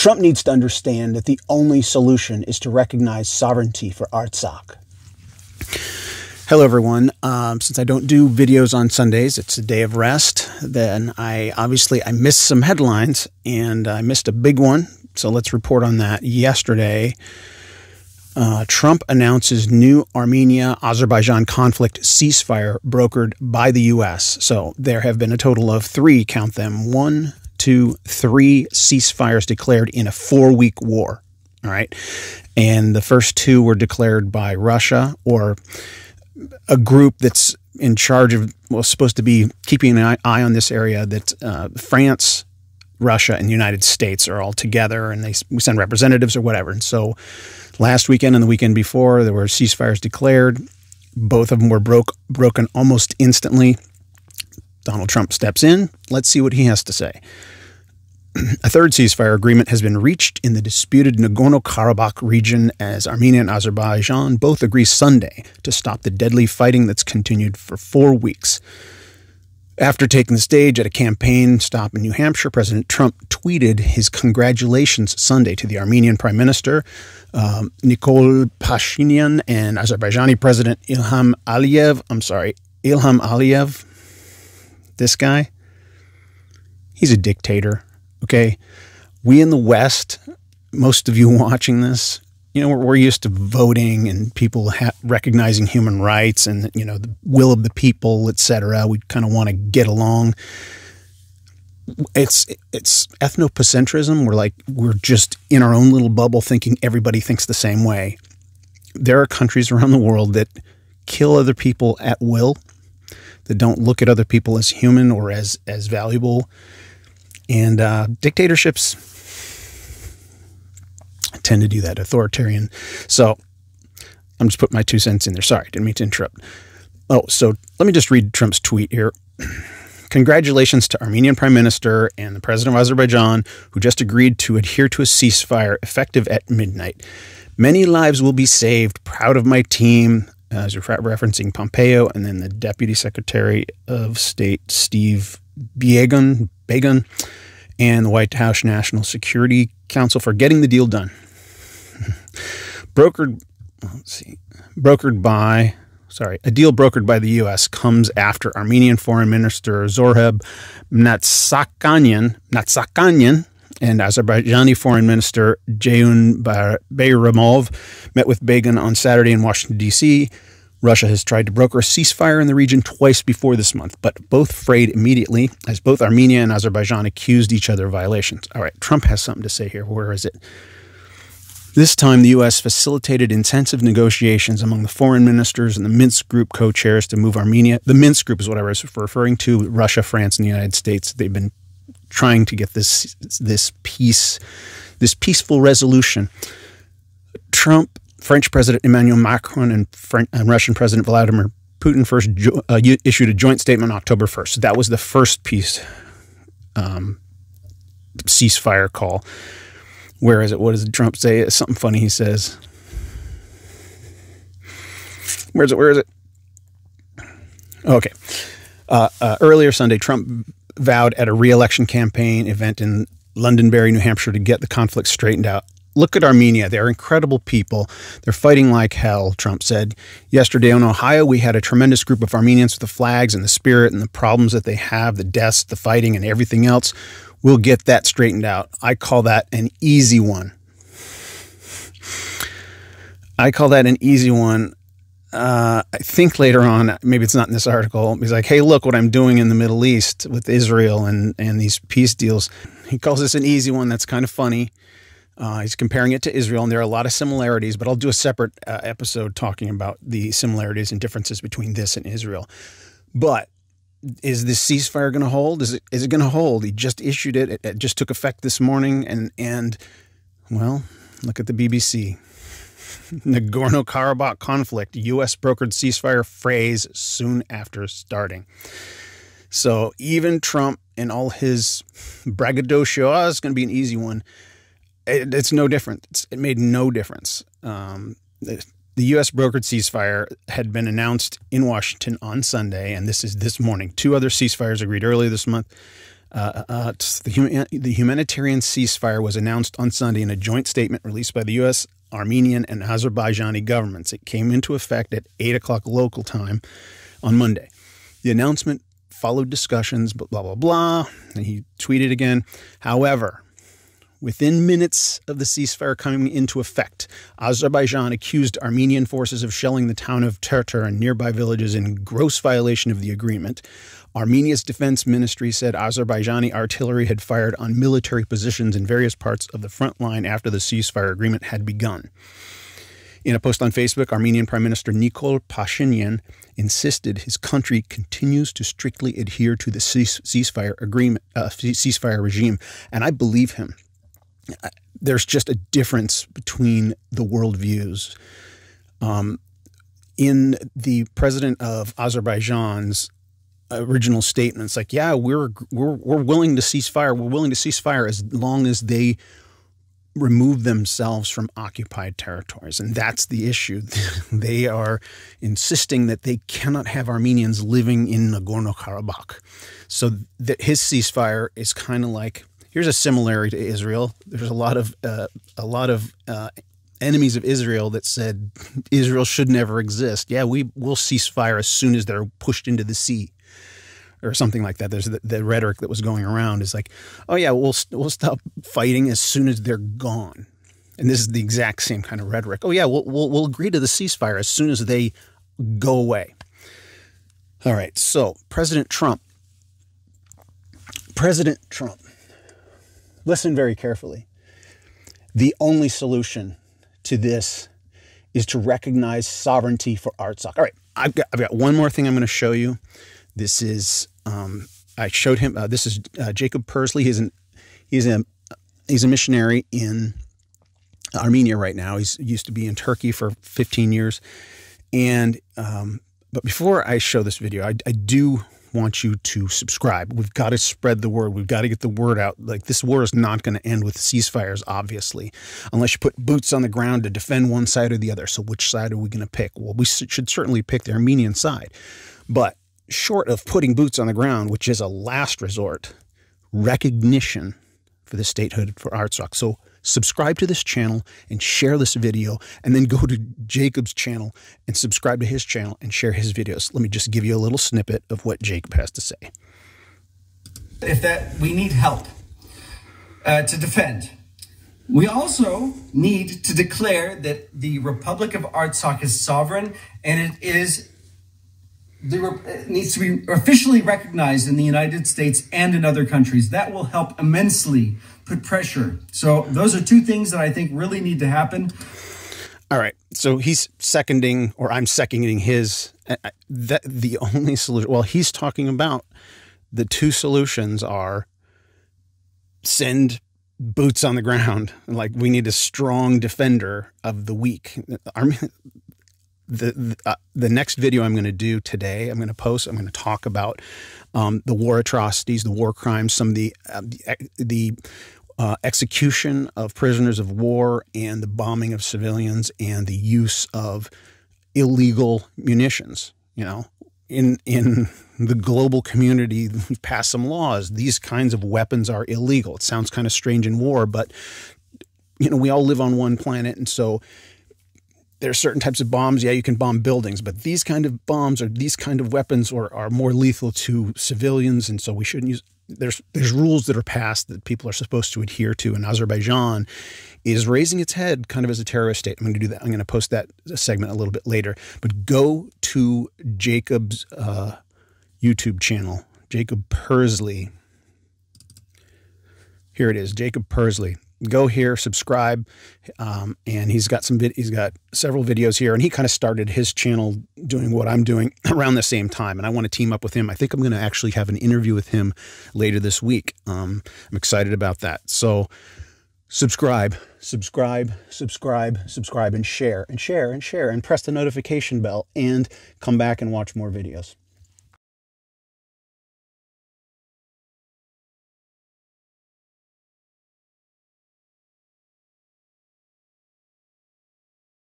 Trump needs to understand that the only solution is to recognize sovereignty for Artsakh. Hello, everyone. Since I don't do videos on Sundays, it's a day of rest. Then I missed some headlines, and I missed a big one. So let's report on that. Yesterday, Trump announces new Armenia-Azerbaijan conflict ceasefire brokered by the U.S. So there have been a total of 3, count them, 1, 2, 3 ceasefires declared in a 4-week war. All right. And the first 2 were declared by Russia, or a group that's in charge of, well, supposed to be keeping an eye on this area, that France, Russia, and the United States are all together, and we send representatives or whatever. And so last weekend and the weekend before, there were ceasefires declared. Both of them were broken almost instantly. Donald Trump steps in. Let's see what he has to say. A third ceasefire agreement has been reached in the disputed Nagorno Karabakh region as Armenia and Azerbaijan both agree Sunday to stop the deadly fighting that's continued for 4 weeks. After taking the stage at a campaign stop in New Hampshire, President Trump tweeted his congratulations Sunday to the Armenian Prime Minister, Nikol Pashinyan, and Azerbaijani President Ilham Aliyev. This guy, he's a dictator. Okay, we in the West, most of you watching this, we're used to voting and people recognizing human rights and, the will of the people, etc. We kind of want to get along. It's ethnocentrism. We're just in our own little bubble thinking everybody thinks the same way. There are countries around the world that kill other people at will, that don't look at other people as human or as valuable. And dictatorships tend to do that, authoritarian. So I'm just putting my 2 cents in there. Sorry, didn't mean to interrupt. Oh, so let me just read Trump's tweet here. Congratulations to Armenian Prime Minister and the President of Azerbaijan, who just agreed to adhere to a ceasefire effective at midnight. Many lives will be saved. Proud of my team. As you're referencing Pompeo, and then the Deputy Secretary of State, Steve Biegun, and the White House National Security Council for getting the deal done. A deal brokered by the U.S. comes after Armenian Foreign Minister Zorheb Natsakhanyan and Azerbaijani Foreign Minister Ceyhun Bayramov met with Begin on Saturday in Washington, D.C. Russia has tried to broker a ceasefire in the region twice before this month, but both frayed immediately as both Armenia and Azerbaijan accused each other of violations. All right, Trump has something to say here. Where is it? This time, the U.S. facilitated intensive negotiations among the foreign ministers and the Minsk Group co-chairs to move Armenia. The Minsk Group is what I was referring to, Russia, France, and the United States. They've been trying to get this peaceful resolution. Trump, French President Emmanuel Macron, and Russian President Vladimir Putin first issued a joint statement on October 1st. So that was the first ceasefire call. Where is it? What does Trump say? It's something funny he says. Where is it? Okay. Earlier Sunday, Trump vowed at a re-election campaign event in Londonderry, New Hampshire, to get the conflict straightened out. Look at Armenia. They're incredible people. They're fighting like hell, Trump said. Yesterday in Ohio, we had a tremendous group of Armenians with the flags and the spirit and the problems that they have, the deaths, the fighting, and everything else. We'll get that straightened out. I call that an easy one. I think later on, maybe it's not in this article, he's like, hey, look what I'm doing in the Middle East with Israel and these peace deals. He calls this an easy one. That's kind of funny. He's comparing it to Israel, and there are a lot of similarities, but I'll do a separate episode talking about the similarities and differences between this and Israel. But is this ceasefire going to hold? Is it going to hold? He just issued it. It just took effect this morning, and well, look at the BBC. Nagorno Karabakh conflict, U.S. brokered ceasefire phrase soon after starting. So even Trump and all his braggadocio, it's going to be an easy one. It's no different. It made no difference. The U.S. brokered ceasefire had been announced in Washington on Sunday, and this is this morning. 2 other ceasefires agreed earlier this month. The humanitarian ceasefire was announced on Sunday in a joint statement released by the U.S., Armenian, and Azerbaijani governments. It came into effect at 8 o'clock local time on Monday. The announcement followed discussions, but blah, blah, blah. And he tweeted again. However, within minutes of the ceasefire coming into effect, Azerbaijan accused Armenian forces of shelling the town of Terter and nearby villages in gross violation of the agreement. Armenia's defense ministry said Azerbaijani artillery had fired on military positions in various parts of the front line after the ceasefire agreement had begun. In a post on Facebook, Armenian Prime Minister Nikol Pashinyan insisted his country continues to strictly adhere to the ceasefire regime, and I believe him. There's just a difference between the worldviews. In the president of Azerbaijan's original statements, like, yeah, we're willing to cease fire. We're willing to cease fire as long as they remove themselves from occupied territories. And that's the issue. They are insisting that they cannot have Armenians living in Nagorno Karabakh. So that his ceasefire is kind of like, here's a similarity to Israel. There's a lot of enemies of Israel that said Israel should never exist. Yeah, we'll cease fire as soon as they're pushed into the sea, or something like that. There's the rhetoric that was going around is like, oh yeah, we'll stop fighting as soon as they're gone. And this is the exact same kind of rhetoric. Oh yeah, we'll agree to the ceasefire as soon as they go away. All right, so President Trump, listen very carefully. The only solution to this is to recognize sovereignty for Artsakh. All right, I've got one more thing I'm going to show you. This is I showed him. This is Jacob Persley. He's a missionary in Armenia right now. He used to be in Turkey for 15 years. And but before I show this video, I do want you to subscribe. We've got to spread the word. We've got to get the word out. Like, this war is not going to end with ceasefires, obviously, unless you put boots on the ground to defend one side or the other. So which side are we going to pick? Well, we should certainly pick the Armenian side. But short of putting boots on the ground, which is a last resort, recognition for the statehood for Artsakh. So subscribe to this channel and share this video, and then go to Jacob's channel and subscribe to his channel and share his videos. Let me just give you a little snippet of what Jacob has to say. If that we need help to defend. We also need to declare that the Republic of Artsakh is sovereign, and it needs to be officially recognized in the United States and in other countries. That will help immensely put pressure. So those are two things that I think really need to happen. All right. So he's seconding, or I'm seconding his, the only solution. Well, he's talking about the two solutions are send boots on the ground. Like, we need a strong defender of the weak. The next video I'm going to do today, I'm going to talk about the war atrocities, the war crimes, some of the execution of prisoners of war, and the bombing of civilians, and the use of illegal munitions. You know, in the global community, we've passed some laws. These kinds of weapons are illegal. It sounds kind of strange in war, but you know, we all live on one planet, and so there are certain types of bombs. Yeah, you can bomb buildings, but these kind of bombs or these kind of weapons are more lethal to civilians, and so we shouldn't use. There's rules that are passed that people are supposed to adhere to, and Azerbaijan is raising its head kind of as a terrorist state. I'm going to do that. I'm going to post that segment a little bit later. But go to Jacob's YouTube channel, Jacob Persley. Here it is, Jacob Persley. Go here, subscribe, and he's got several videos here, and he kind of started his channel doing what I'm doing around the same time, and I want to team up with him. I think I'm going to actually have an interview with him later this week. I'm excited about that. So subscribe, and share, and press the notification bell, and come back and watch more videos.